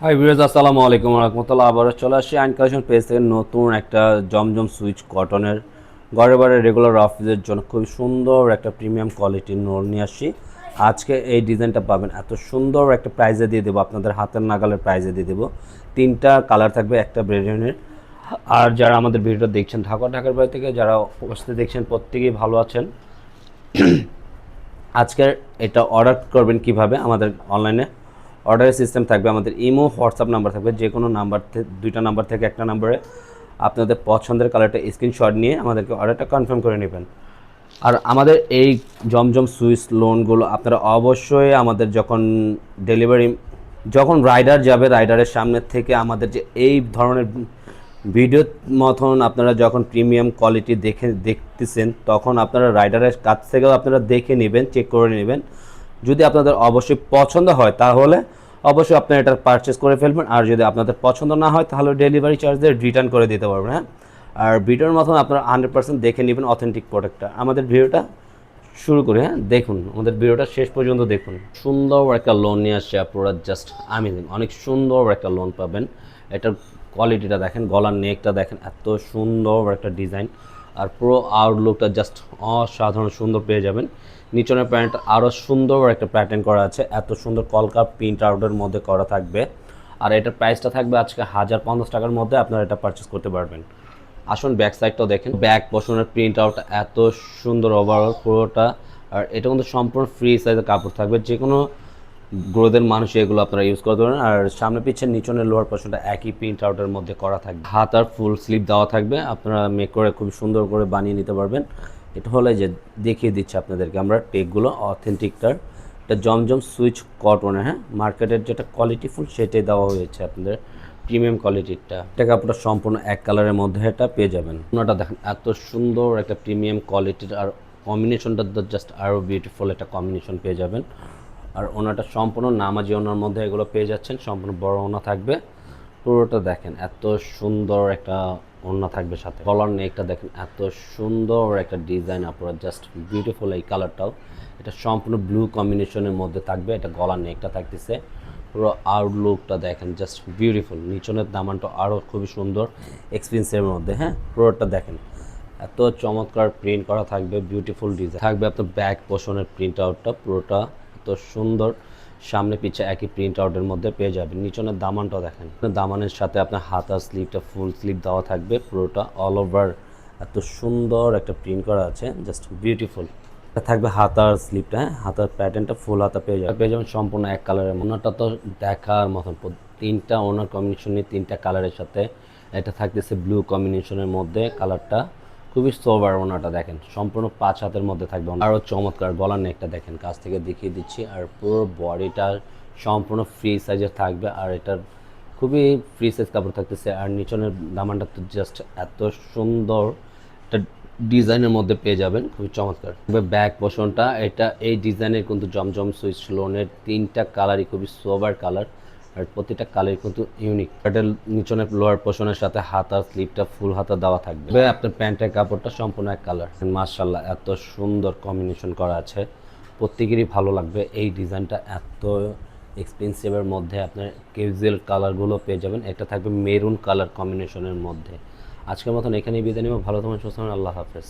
Hi viewers, আসসালামু আলাইকুম রাহমাতুল্লাহ। আবারও চলে আসছি আইন কালেকশন পেজ থেকে নতুন একটা জমজম সুইচ কটনের ঘরে বারে রেগুলার অফিসের জন্য খুব সুন্দর একটা প্রিমিয়াম কোয়ালিটির নোল নিয়ে আসছি। আজকে এই ডিজাইনটা পাবেন এত সুন্দর একটা প্রাইজে দিয়ে দেবো, আপনাদের হাতের নাগালের প্রাইজে দিয়ে দেবো। তিনটা কালার থাকবে, একটা ব্রেডেনের। আর যারা আমাদের ভিডিওটা দেখছেন ঢাকার বাইরে থেকে যারা উপস্থিত দেখছেন, প্রত্যেকেই ভালো আছেন। আজকের এটা অর্ডার করবেন কিভাবে? আমাদের অনলাইনে অর্ডারের সিস্টেম থাকবে, আমাদের ইমো হোয়াটসঅ্যাপ নাম্বার থাকবে। যে কোনো নাম্বার দুইটা নাম্বার থেকে একটা নাম্বারে আপনাদের পছন্দের কালারটা স্ক্রিনশট নিয়ে আমাদেরকে অর্ডারটা কনফার্ম করে নেবেন। আর আমাদের এই জমজম সুইচ লোনগুলো আপনারা অবশ্যই আমাদের যখন রাইডার যাবে, রাইডারের সামনে থেকে আমাদের যে এই ধরনের ভিডিও মতন আপনারা যখন প্রিমিয়াম কোয়ালিটি দেখতেছেন, তখন আপনারা রাইডারের কাছ থেকেও আপনারা দেখে নেবেন, চেক করে নেবেন। যদি আপনাদের অবশ্যই পছন্দ হয় তাহলে অবশ্যই আপনারা এটা পারচেস করে ফেলবেন। আর যদি আপনাদের পছন্দ না হয় তাহলে ডেলিভারি চার্জ দিয়ে রিটার্ন করে দিতে পারবেন। হ্যাঁ, আর ভিডিওর মতন আপনারা 100% দেখে নেবেন অথেন্টিক প্রোডাক্টটা। আমাদের ভিডিওটা শুরু করি। হ্যাঁ, দেখুন আমাদের ভিডিওটা শেষ পর্যন্ত দেখুন। সুন্দর একটা লোন নিয়ে আসছে আপনারা, জাস্ট আমেজিং। অনেক সুন্দর একটা লোন পাবেন। এটার কোয়ালিটিটা দেখেন, গলার নেকটা দেখেন, এত সুন্দর একটা ডিজাইন। আর পুরো আউটলুকটা জাস্ট অসাধারণ সুন্দর পেয়ে যাবেন। নিচনের প্যান্ট আরও সুন্দর একটা প্যাটার্ন করা আছে, এত সুন্দর কলকা প্রিন্ট আউটের মধ্যে করা থাকবে। আর এটার প্রাইসটা থাকবে আজকে 1050 টাকার মধ্যে আপনারা এটা পারচেস করতে পারবেন। আসুন ব্যাক সাইডটাও দেখেন, ব্যাক পোর্শনের প্রিন্ট আউট এত সুন্দর ওভারঅল পুরোটা। আর এটা কিন্তু সম্পূর্ণ ফ্রি সাইজের কাপড় থাকবে, যে কোনো গ্রোদের মানুষ এগুলো আপনারা ইউজ করতে পারেন। আর সামনে পিছের নিচনের লোয়ার পোর্শনটা একই প্রিন্ট আউটের মধ্যে করা থাকবে। হাত আর ফুল স্লিভ দেওয়া থাকবে, আপনারা মেক করে খুব সুন্দর করে বানিয়ে নিতে পারবেন। এটা হলে যে দেখিয়ে দিচ্ছে আপনাদেরকে আমরা টেকগুলো অথেন্টিকটার। এটা জমজম সুইচ কটনের, হ্যাঁ, মার্কেটের যেটা কোয়ালিটি ফুল সেটাই দেওয়া হয়েছে আপনাদের প্রিমিয়াম কোয়ালিটিরটা। এটা কাপড়টা সম্পূর্ণ এক কালারের মধ্যে এটা পেয়ে যাবেন। ওনাটা দেখেন এত সুন্দর একটা প্রিমিয়াম কোয়ালিটির, আর কম্বিনেশনটা জাস্ট আরও বিউটিফুল একটা কম্বিনেশন পেয়ে যাবেন। আর ওনাটা সম্পূর্ণ নামাজি ওনার মধ্যে এগুলো পেয়ে যাচ্ছেন, সম্পূর্ণ বড় ওনা থাকবে। পুরোটা দেখেন এত সুন্দর একটা ওড়না থাকবে, সাথে গলার নেকটা দেখেন এত সুন্দর একটা ডিজাইন, আপনারা জাস্ট বিউটিফুল। এই কালারটাও এটা সম্পূর্ণ ব্লু কম্বিনেশনের মধ্যে থাকবে। এটা গলার নেকটা থাকতেছে, পুরো আউটলুকটা দেখেন জাস্ট বিউটিফুল। নিচনের দামানটা আরও খুবই সুন্দর এক্সপেন্সিভের মধ্যে। হ্যাঁ, পুরোটা দেখেন এত চমৎকার প্রিন্ট করা থাকবে, বিউটিফুল ডিজাইন থাকবে। আপনার ব্যাক পোর্শনের প্রিন্ট আউটটা পুরোটা এত সুন্দর, সামনে পিছে একই প্রিন্ট আউটের মধ্যে পেয়ে যাবেন। নিচনের দামানটাও দেখেন, দামানের সাথে আপনার হাতার স্লিভটা ফুল স্লিভ দেওয়া থাকবে, পুরোটা অল ওভার এত সুন্দর একটা প্রিন্ট করা আছে, জাস্ট বিউটিফুল। থাকবে হাতার স্লিভটা, হ্যাঁ, হাতার প্যাটার্নটা ফুল হাতা পেয়ে যাবেন সম্পূর্ণ এক কালারের। ওনারটা তো দেখার মতন, তিনটা ওনার কম্বিনেশন নিয়ে তিনটা কালারের সাথে এটা থাকতেছে ব্লু কম্বিনেশনের মধ্যে। কালারটা খুবই সোবার। ওনাটা দেখেন সম্পূর্ণ 5 হাতের মধ্যে থাকবে। আরও চমৎকার গলার নেকটা দেখেন, কাছ থেকে দেখিয়ে দিচ্ছি। আর পুরো বডিটা সম্পূর্ণ ফ্রি সাইজের থাকবে, আর এটার খুবই ফ্রি সাইজ কাপড় থাকতেছে। আর নিচনের দামানটা তো জাস্ট এত সুন্দর একটা ডিজাইনের মধ্যে পেয়ে যাবেন, খুবই চমৎকার। ব্যাক পোর্শনটা এটা এই ডিজাইনের কিন্তু জমজম সুইচ লোনের তিনটা কালারই খুবই সোবার কালার, আর প্রতিটা কালার কিন্তু ইউনিক। এটার নিচনের লোয়ার পোর্শনের সাথে হাতার স্লিভটা ফুল হাতা দেওয়া থাকবে। আপনার প্যান্টের কাপড়টা সম্পূর্ণ এক কালার। মাশাআল্লাহ এত সুন্দর কম্বিনেশন করা আছে, প্রত্যেকেরই ভালো লাগবে। এই ডিজাইনটা এত এক্সপেন্সিভের মধ্যে আপনার ক্যাজুয়াল কালারগুলো পেয়ে যাবেন। এটা থাকবে মেরুন কালার কম্বিনেশনের মধ্যে। আজকের মতন এখানেই বিদায় নেব। ভালো থাকুন, সুস্থ থাকুন, আল্লাহ হাফেজ।